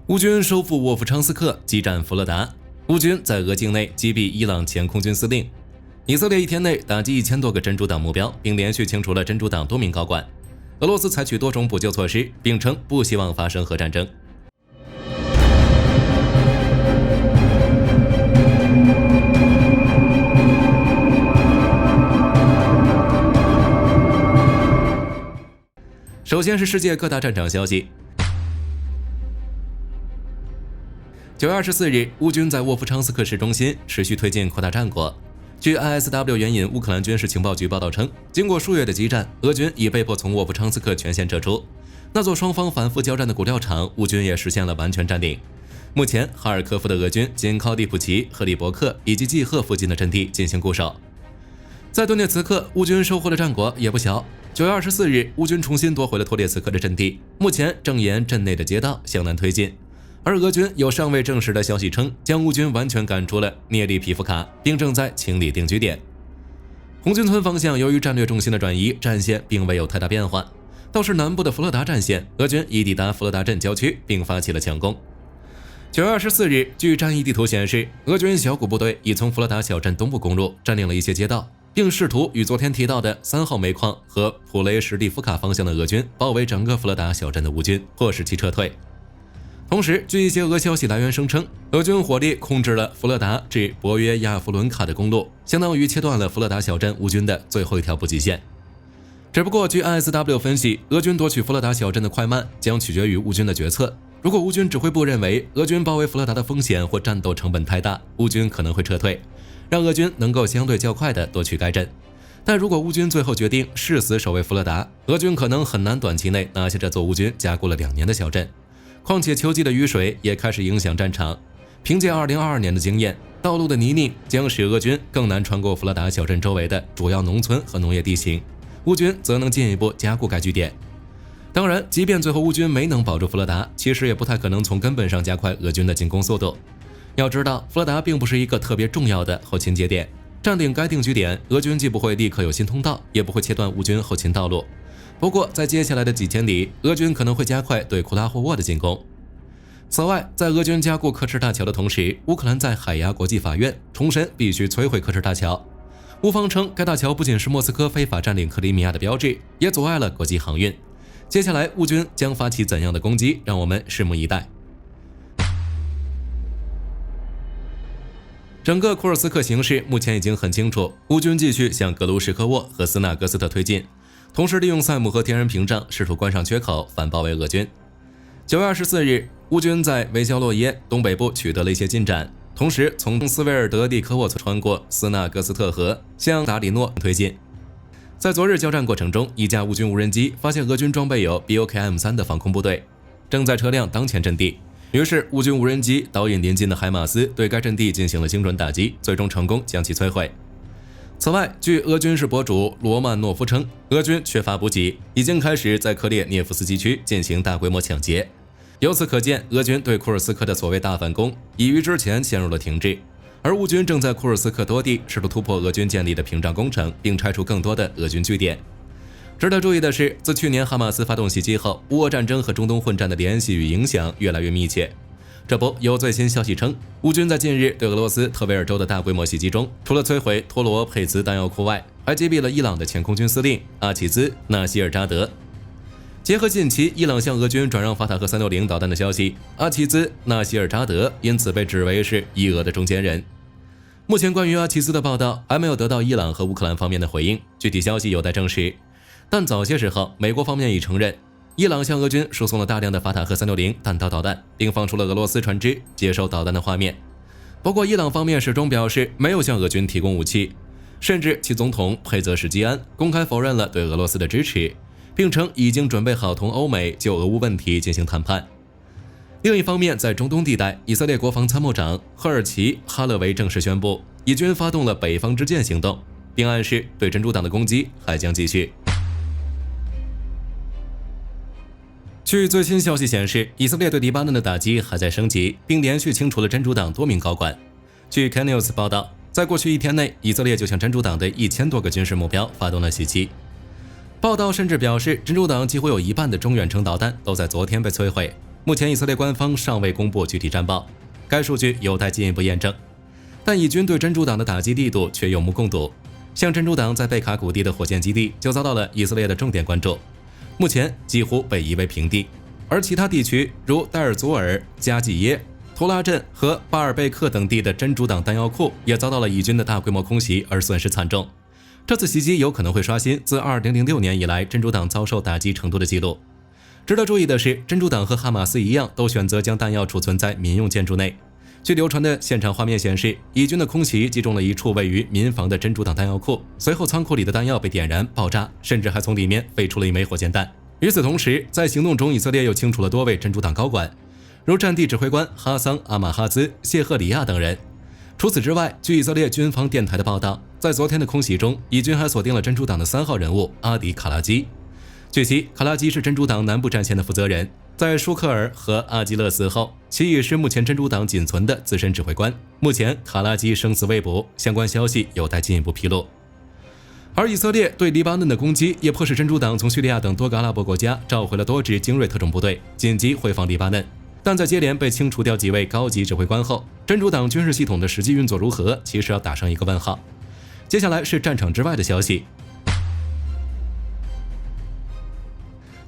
乌军收复沃夫昌斯克，激战福勒达。乌军在俄境内击毙伊朗前空军司令。以色列一天内打击1000多个真主党目标，并连续清除了真主党多名高管。俄罗斯采取多种补救措施，并称不希望发生核战争。首先是世界各大战场消息。9月24日，乌军在沃夫昌斯克市中心持续推进扩大战果。据 ISW 援引乌克兰军事情报局报道称，经过数月的激战，俄军已被迫从沃夫昌斯克全线撤出。那座双方反复交战的骨料场，乌军也实现了完全占领。目前，哈尔科夫的俄军仅靠利普奇、赫里伯克以及季赫附近的阵地进行固守。在顿涅茨克，乌军收获的战果也不小。9月24日，乌军重新夺回了托列茨克的阵地，目前正沿镇内的街道向南推进。而俄军有尚未证实的消息称，将乌军完全赶出了涅利皮夫卡，并正在清理定居点。红军村方向由于战略重心的转移，战线并未有太大变化。倒是南部的弗勒达战线，俄军已抵达弗勒达镇郊区，并发起了强攻。9月24日，据战役地图显示，俄军小股部队已从弗勒达小镇东部攻入，占领了一些街道，并试图与昨天提到的3号煤矿和普雷什利夫卡方向的俄军包围整个弗勒达小镇的乌军，迫使其撤退。同时，据一些俄消息来源声称，俄军火力控制了弗勒达至博约亚夫伦卡的公路，相当于切断了弗勒达小镇乌军的最后一条补给线。只不过，据 ISW 分析，俄军夺取弗勒达小镇的快慢将取决于乌军的决策。如果乌军指挥部认为俄军包围弗勒达的风险或战斗成本太大，乌军可能会撤退，让俄军能够相对较快地夺取该镇。但如果乌军最后决定誓死守卫弗勒达，俄军可能很难短期内拿下这座乌军加固了2年的小镇。况且秋季的雨水也开始影响战场。凭借2022年的经验，道路的泥泞将使俄军更难穿过弗勒达小镇周围的主要农村和农业地形，乌军则能进一步加固该据点。当然，即便最后乌军没能保住弗勒达，其实也不太可能从根本上加快俄军的进攻速度。要知道，弗勒达并不是一个特别重要的后勤节点，占领该定居点，俄军既不会立刻有新通道，也不会切断乌军后勤道路。不过，在接下来的几天里，俄军可能会加快对库拉霍沃的进攻。此外，在俄军加固科什大桥的同时，乌克兰在海牙国际法院重申必须摧毁科什大桥。乌方称，该大桥不仅是莫斯科非法占领克里米亚的标志，也阻碍了国际航运。接下来，乌军将发起怎样的攻击，让我们拭目以待。整个库尔斯克形势目前已经很清楚，乌军继续向格卢什科沃和斯纳格斯特推进。同时利用塞姆河天然屏障试图关上缺口，反包围俄军。9月24日，乌军在维肖洛耶东北部取得了一些进展，同时从斯维尔德蒂科沃穿过斯纳格斯特河向达里诺推进。在昨日交战过程中，一架乌军无人机发现俄军装备有 BOK-M3 的防空部队正在车辆当前阵地，于是乌军无人机导引临近的海马斯对该阵地进行了精准打击，最终成功将其摧毁。此外，据俄军事博主罗曼诺夫称，俄军缺乏补给，已经开始在克列涅夫斯基区进行大规模抢劫。由此可见，俄军对库尔斯克的所谓大反攻已于之前陷入了停滞，而乌军正在库尔斯克多地试图突破俄军建立的屏障工程，并拆除更多的俄军据点。值得注意的是，自去年哈马斯发动袭击后，乌俄战争和中东混战的联系与影响越来越密切。这不，有最新消息称，乌军在近日对俄罗斯特维尔州的大规模袭击中，除了摧毁托罗佩茨弹药库外，还击毙了伊朗的前空军司令阿齐兹·纳希尔扎德。结合近期伊朗向俄军转让法塔赫360导弹的消息，阿齐兹·纳希尔扎德因此被指为是伊俄的中间人。目前关于阿齐兹的报道还没有得到伊朗和乌克兰方面的回应，具体消息有待证实。但早些时候，美国方面已承认，伊朗向俄军输送了大量的法塔赫360弹道导弹，并放出了俄罗斯船只接收导弹的画面。不过，伊朗方面始终表示没有向俄军提供武器，甚至其总统佩泽什基安公开否认了对俄罗斯的支持，并称已经准备好同欧美就俄乌问题进行谈判。另一方面，在中东地带，以色列国防参谋长赫尔奇·哈勒维正式宣布，以军发动了北方之剑行动，并暗示对真主党的攻击还将继续。据最新消息显示，以色列对黎巴嫩的打击还在升级，并连续清除了真主党多名高管。据 Knews 报道，在过去1天内，以色列就向真主党的1000多个军事目标发动了袭击。报道甚至表示，真主党几乎有一半的中远程导弹都在昨天被摧毁。目前以色列官方尚未公布具体战报，该数据有待进一步验证。但以军对真主党的打击力度却有目共睹，像真主党在贝卡谷地的火箭基地就遭到了以色列的重点关注，目前几乎被夷为平地。而其他地区如代尔祖尔、加济耶、图拉镇和巴尔贝克等地的真主党弹药库也遭到了以军的大规模空袭而损失惨重。这次袭击有可能会刷新自2006年以来真主党遭受打击程度的记录。值得注意的是，真主党和哈马斯一样，都选择将弹药储存在民用建筑内。据流传的现场画面显示，以军的空袭击中了一处位于民房的真主党弹药库，随后仓库里的弹药被点燃爆炸，甚至还从里面飞出了一枚火箭弹。与此同时，在行动中，以色列又清除了多位真主党高管，如战地指挥官哈桑·阿马哈兹、谢赫里亚等人。除此之外，据以色列军方电台的报道，在昨天的空袭中，以军还锁定了真主党的3号人物阿迪·卡拉基。据悉，卡拉基是真主党南部战线的负责人，在舒克尔和阿基勒死后，其已是目前真主党仅存的资深指挥官。目前，卡拉基生死未卜，相关消息有待进一步披露。而以色列对黎巴嫩的攻击也迫使真主党从叙利亚等多个阿拉伯国家召回了多支精锐特种部队，紧急回防黎巴嫩。但在接连被清除掉几位高级指挥官后，真主党军事系统的实际运作如何，其实要打上一个问号。接下来是战场之外的消息。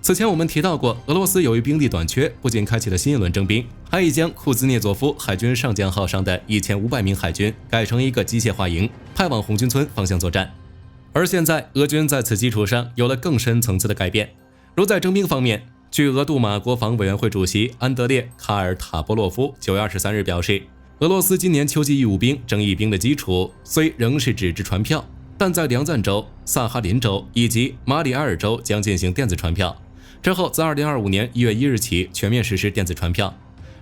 此前我们提到过，俄罗斯由于兵力短缺，不仅开启了新一轮征兵，还已将库兹涅佐夫海军上将号上的1500名海军改成一个机械化营，派往红军村方向作战。而现在，俄军在此基础上有了更深层次的改变。如在征兵方面，据俄杜马国防委员会主席安德烈·卡尔塔波洛夫9月23日表示，俄罗斯今年秋季义务兵征役兵的基础虽仍是纸质传票，但在梁赞州、萨哈林州以及马里埃尔州将进行电子传票。之后，自2025年1月1日起全面实施电子传票。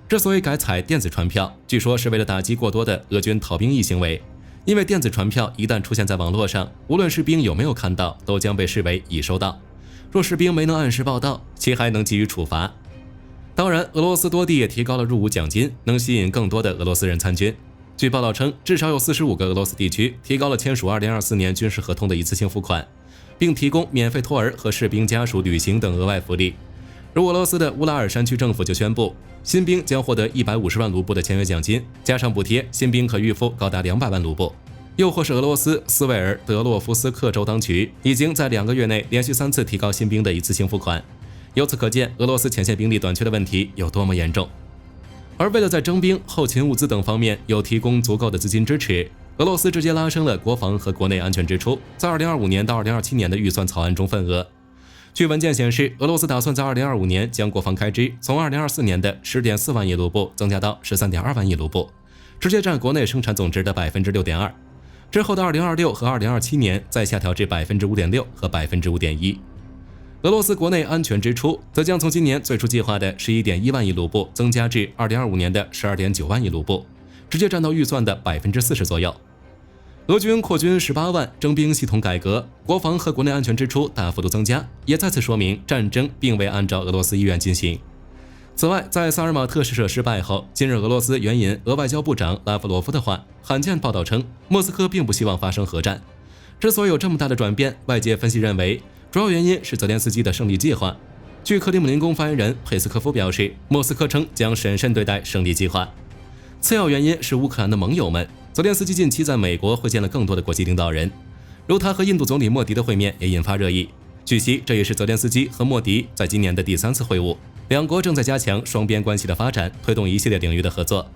之所以改采电子传票，据说是为了打击过多的俄军逃兵役行为。因为电子传票一旦出现在网络上，无论士兵有没有看到，都将被视为已收到。若士兵没能按时报到，其还能给予处罚。当然，俄罗斯多地也提高了入伍奖金，能吸引更多的俄罗斯人参军。据报道称，至少有45个俄罗斯地区提高了签署2024年军事合同的一次性付款，并提供免费托儿和士兵家属旅行等额外福利。如俄罗斯的乌拉尔山区政府就宣布，新兵将获得150万卢布的签约奖金，加上补贴，新兵可预付高达200万卢布。又或是俄罗斯斯维尔德洛夫斯克州当局已经在2个月内连续3次提高新兵的一次性付款。由此可见，俄罗斯前线兵力短缺的问题有多么严重。而为了在征兵、后勤物资等方面有提供足够的资金支持，俄罗斯直接拉升了国防和国内安全支出在2025年到2027年的预算草案中份额。据文件显示，俄罗斯打算在2025年将国防开支从2024年的10.4万亿卢布增加到13.2万亿卢布，直接占国内生产总值的6.2%。之后的2026和2027年再下调至5.6%和5.1%。俄罗斯国内安全支出则将从今年最初计划的11.1万亿卢布增加至2025年的12.9万亿卢布，直接占到预算的40%左右。俄军扩军18万，征兵系统改革，国防和国内安全支出大幅度增加，也再次说明战争并未按照俄罗斯意愿进行。此外，在萨尔马特试射失败后，今日俄罗斯援引俄外交部长拉夫罗夫的话，罕见报道称，莫斯科并不希望发生核战。之所以有这么大的转变，外界分析认为，主要原因是泽连斯基的胜利计划。据克里姆林宫发言人佩斯科夫表示，莫斯科称将审慎对待胜利计划。次要原因是乌克兰的盟友们，泽连斯基近期在美国会见了更多的国际领导人，如他和印度总理莫迪的会面也引发热议。据悉，这也是泽连斯基和莫迪在今年的第3次会晤，两国正在加强双边关系的发展，推动一系列领域的合作。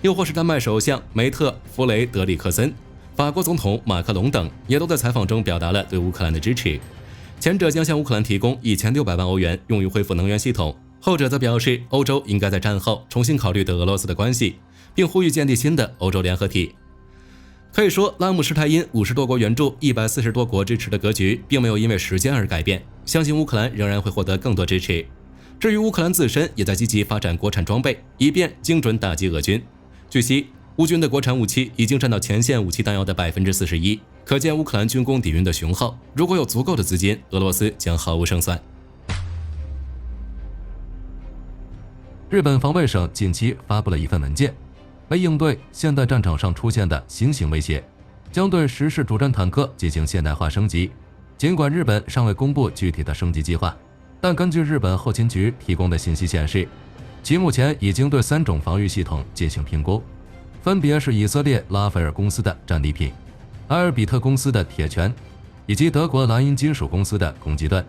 又或是丹麦首相梅特弗雷德里克森、法国总统马克龙等，也都在采访中表达了对乌克兰的支持。前者将向乌克兰提供1600万欧元，用于恢复能源系统；后者则表示，欧洲应该在战后重新考虑对俄罗斯的关系，并呼吁建立新的欧洲联合体。可以说，拉姆施泰因50多国援助、140多国支持的格局，并没有因为时间而改变，相信乌克兰仍然会获得更多支持。至于乌克兰自身，也在积极发展国产装备，以便精准打击俄军。据悉，乌军的国产武器已经占到前线武器弹药的41%，可见乌克兰军工底蕴的雄厚。如果有足够的资金，俄罗斯将毫无胜算。日本防卫省近期发布了一份文件，为应对现代战场上出现的新型威胁，将对10式主战坦克进行现代化升级。尽管日本尚未公布具体的升级计划，但根据日本后勤局提供的信息显示，其目前已经对3种防御系统进行评估，分别是以色列拉斐尔公司的战利品、埃尔比特公司的铁拳，以及德国莱茵金属公司的攻击盾。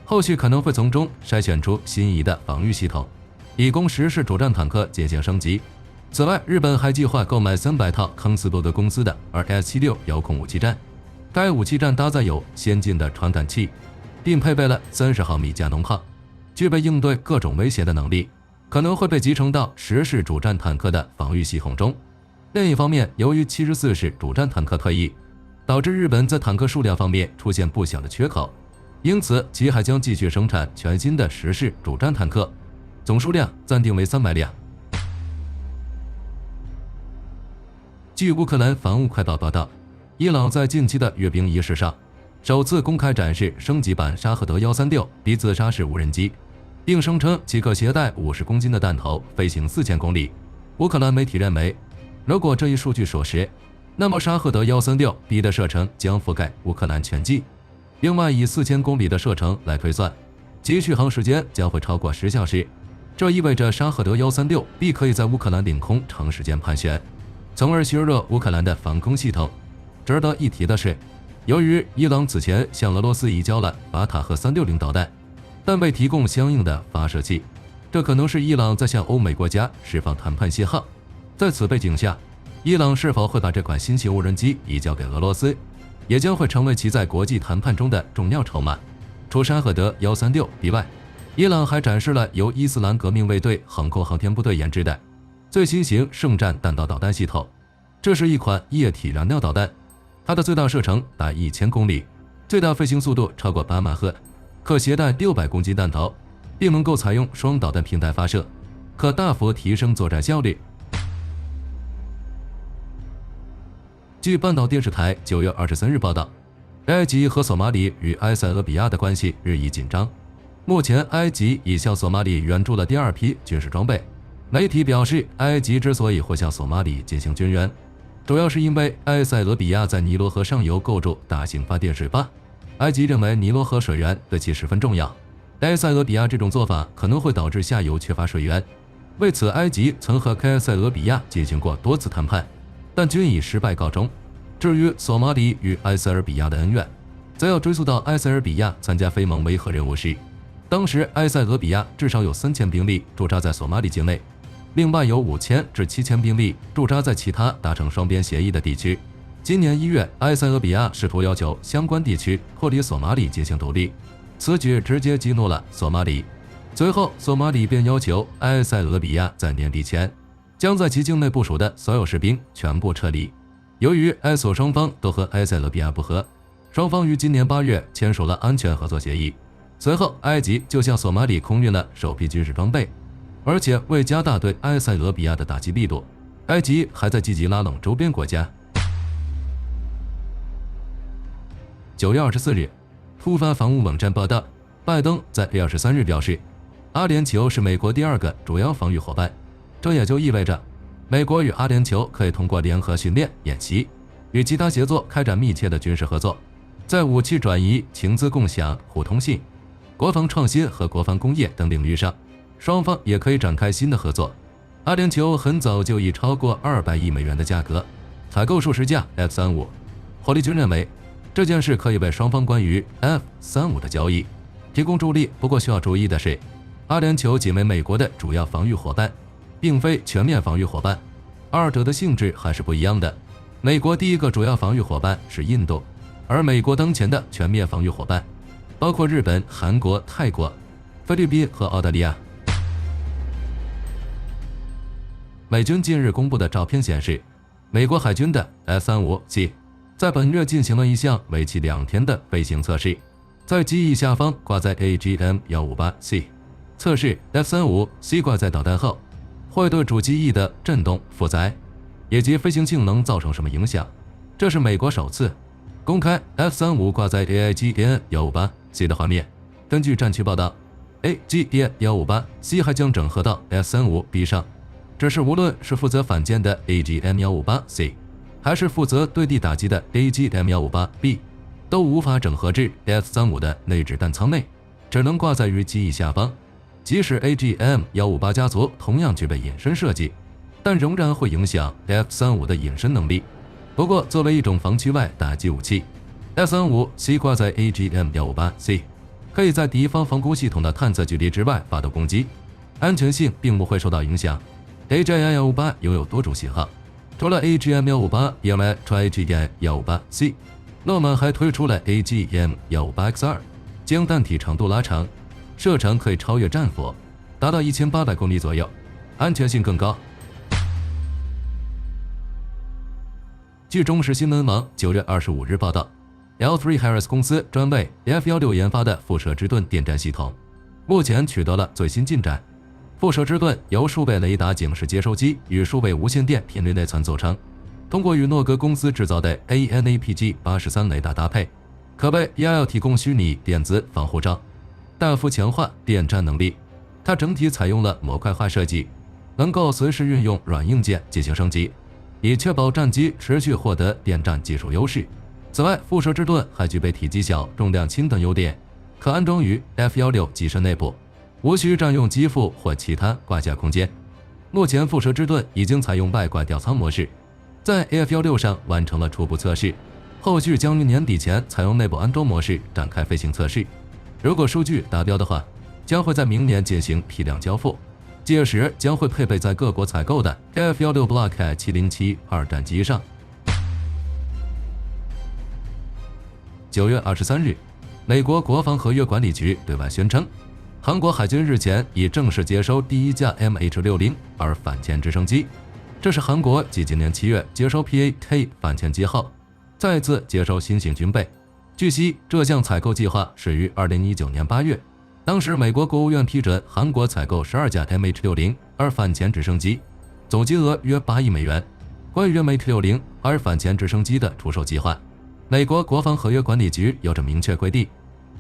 后续可能会从中筛选出心仪的防御系统，以供时式主战坦克进行升级。此外，日本还计划购买300套康斯伯格公司的 RS-76 遥控武器站，该武器站搭载有先进的传感器，并配备了30毫米加农炮，具备应对各种威胁的能力，可能会被集成到时式主战坦克的防御系统中。另一方面，由于74式主战坦克退役，导致日本在坦克数量方面出现不小的缺口，因此其还将继续生产全新的时式主战坦克，总数量暂定为300辆。据乌克兰防务快报报道，伊朗在近期的阅兵仪式上，首次公开展示升级版沙赫德136B自杀式无人机，并声称其可携带50公斤的弹头，飞行4000公里。乌克兰媒体认为，如果这一数据属实，那么沙赫德136B的射程将覆盖乌克兰全境。另外，以4000公里的射程来推算，其续航时间将会超过10小时。这意味着沙赫德136B可以在乌克兰领空长时间盘旋，从而削弱乌克兰的防空系统。值得一提的是，由于伊朗此前向俄罗斯移交了法塔赫360导弹，但未提供相应的发射器，这可能是伊朗在向欧美国家释放谈判信号。在此背景下，伊朗是否会把这款新型无人机移交给俄罗斯，也将会成为其在国际谈判中的重要筹码。除沙赫德136B外，伊朗还展示了由伊斯兰革命卫队航空航天部队研制的最新型圣战弹道导弹系统。这是一款液体燃料导弹，它的最大射程达1000公里，最大飞行速度超过8马赫，可携带600公斤弹头，并能够采用双导弹平台发射，可大幅提升作战效率。据半岛电视台9月23日报道，埃及和索马里与埃塞俄比亚的关系日益紧张。目前，埃及已向索马里援助了第2批军事装备。媒体表示，埃及之所以会向索马里进行军援，主要是因为埃塞俄比亚在尼罗河上游构筑大型发电水坝。埃及认为尼罗河水源对其十分重要，埃塞俄比亚这种做法可能会导致下游缺乏水源。为此，埃及曾和埃塞俄比亚进行过多次谈判，但均以失败告终。至于索马里与埃塞俄比亚的恩怨，则要追溯到埃塞俄比亚参加非盟维和任务时，当时埃塞俄比亚至少有3000兵力驻扎在索马里境内，另外有5000至7000兵力驻扎在其他达成双边协议的地区。今年1月，埃塞俄比亚试图要求相关地区脱离索马里进行独立，此举直接激怒了索马里。随后，索马里便要求埃塞俄比亚在年底前将在其境内部署的所有士兵全部撤离。由于埃索双方都和埃塞俄比亚不和，双方于今年8月签署了安全合作协议。随后，埃及就向索马里空运了首批军事装备，而且为加大对埃塞俄比亚的打击力度，埃及还在积极拉拢周边国家。9月24日，突发防务网站报道，拜登在6月23日表示，阿联酋是美国第2个主要防御伙伴，这也就意味着美国与阿联酋可以通过联合训练、演习与其他协作开展密切的军事合作，在武器转移、情资共享、互通信、国防创新和国防工业等领域上，双方也可以展开新的合作。阿联酋很早就以超过200亿美元的价格采购数十架 F-35。火力军认为，这件事可以为双方关于 F-35的交易提供助力。不过需要注意的是，阿联酋仅为美国的主要防御伙伴，并非全面防御伙伴，二者的性质还是不一样的。美国第1个主要防御伙伴是印度，而美国当前的全面防御伙伴包括日本、韩国、泰国、菲律宾和澳大利亚。美军近日公布的照片显示，美国海军的 F-35C 在本月进行了一项为期2天的飞行测试，在机翼下方挂载 AGM-158C。测试 F-35C 挂载导弹后会对主机翼的振动、负载以及飞行性能造成什么影响。这是美国首次公开 F-35挂载 AGM-158C 的画面。根据战区报道， AGM-158C 还将整合到 F-35B 上，只是无论是负责反舰的 AGM-158C 还是负责对地打击的 AGM-158B 都无法整合至 F-35的内置弹舱内，只能挂载于机翼下方。即使 AGM-158 家族同样具备隐身设计，但仍然会影响 F-35的隐身能力。不过，作为一种防区外打击武器， F-35西挂在 AGM-158C， 可以在敌方防空系统的探测距离之外发动攻击，安全性并不会受到影响。AGM-158 拥有多种型号，除了 AGM-158 EMI-AGM-158C， 诺曼还推出了 AGM-158X2， 将弹体长度拉长，射程可以超越战斧，达到1800公里左右，安全性更高。据中时新闻网9月25日报道， L3Harris 公司专为 F-16研发的辐射之盾电站系统目前取得了最新进展。辐射之盾由数倍雷达警示接收机与数倍无线电频率内存组成，通过与诺格公司制造的 ANAPG-83 雷达搭配，可为 EIL 提供虚拟电子防护罩，大幅强化电站能力。它整体采用了模块化设计，能够随时运用软硬件进行升级，以确保战机持续获得电站技术优势。此外，辐射之盾还具备体积小、重量轻等优点，可安装于 F-16机身内部，无需占用机腹或其他挂架空间。目前，辐射之盾已经采用外挂吊舱模式，在 F-16上完成了初步测试，后续将于年底前采用内部安装模式展开飞行测试。如果数据达标的话，将会在明年进行批量交付，届时将会配备在各国采购的 F-16 Block 707二战机上。9月23日，美国国防合约管理局对外宣称，韩国海军日前已正式接收第一架 MH-60 而反潜直升机，这是韩国继今年7月接收 PAK 反潜机后，再次接收新型军备。据悉，这项采购计划始于2019年8月，当时美国国务院批准韩国采购12架 MH-60 而反潜直升机，总金额约8亿美元。关于 MH-60 而反潜直升机的出售计划，美国国防合约管理局有着明确规定，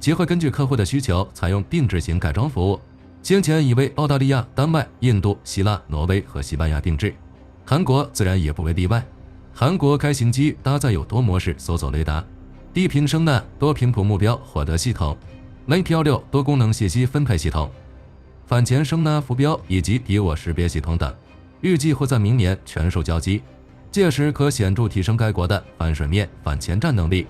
其会根据客户的需求采用定制型改装服务，先前已为澳大利亚、丹麦、印度、希腊、挪威和西班牙定制，韩国自然也不为例外。韩国该型机搭载有多模式搜索雷达、低频声呐多频谱目标获得系统、MPL6 多功能信息分配系统、反潜声呐浮标以及敌我识别系统等，预计会在明年全数交机，届时可显著提升该国的反水面、反潜战能力。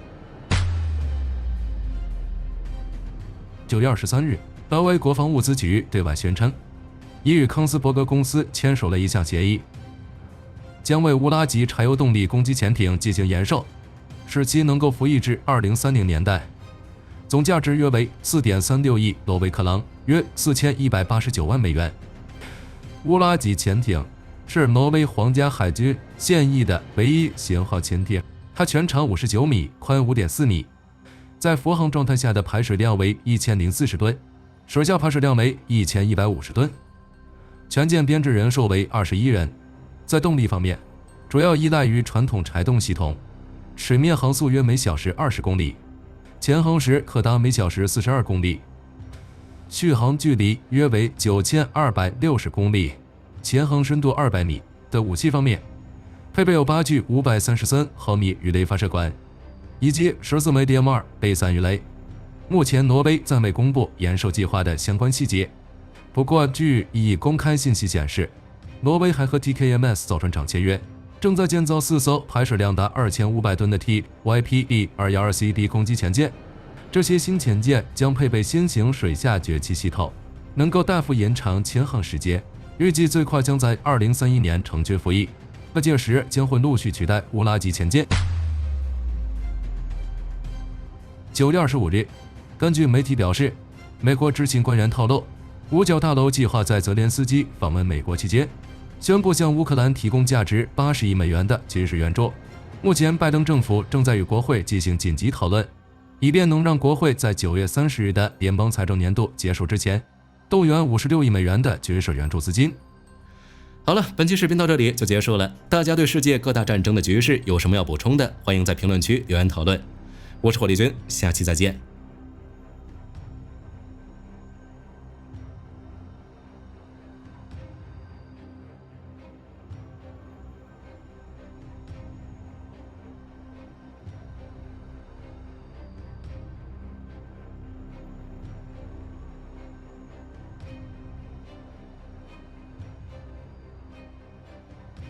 9月23日，挪威国防物资局对外宣称，已与康斯伯格公司签署了一项协议，将为乌拉级柴油动力攻击潜艇进行延寿，使其能够服役至2030年代，总价值约为 4.36 亿挪威克朗，约4189万美元。乌拉级潜艇是挪威皇家海军现役的唯一型号潜艇，它全长59米，宽5.4米，在浮航状态下的排水量为1040吨，水下排水量为1150吨，全舰编制人数为21人。在动力方面，主要依赖于传统柴动系统，水面航速约每小时20公里，潜航时可达每小时42公里，续航距离约为9260公里，潜航深度200米。的武器方面，配备有8具533毫米鱼雷发射管，以及14枚 DM2 备散鱼雷。目前挪威暂未公布延寿计划的相关细节，不过据已公开信息显示，挪威还和 TKMS 造船厂签约，正在建造4艘排水量达2500吨的 TYPE-21CD 攻击潜舰。这些新潜舰将配备新型水下崛起系统，能够大幅延长潜航时间，预计最快将在2031年成军服役，那届时将会陆续取代乌拉级潜舰。9月25日，根据媒体表示，美国知情官员透露，五角大楼计划在泽连斯基访问美国期间，宣布向乌克兰提供价值80亿美元的军事援助。目前，拜登政府正在与国会进行紧急讨论，以便能让国会在9月30日的联邦财政年度结束之前，动员56亿美元的军事援助资金。好了，本期视频到这里就结束了。大家对世界各大战争的局势有什么要补充的，欢迎在评论区留言讨论。我是火力军，下期再见。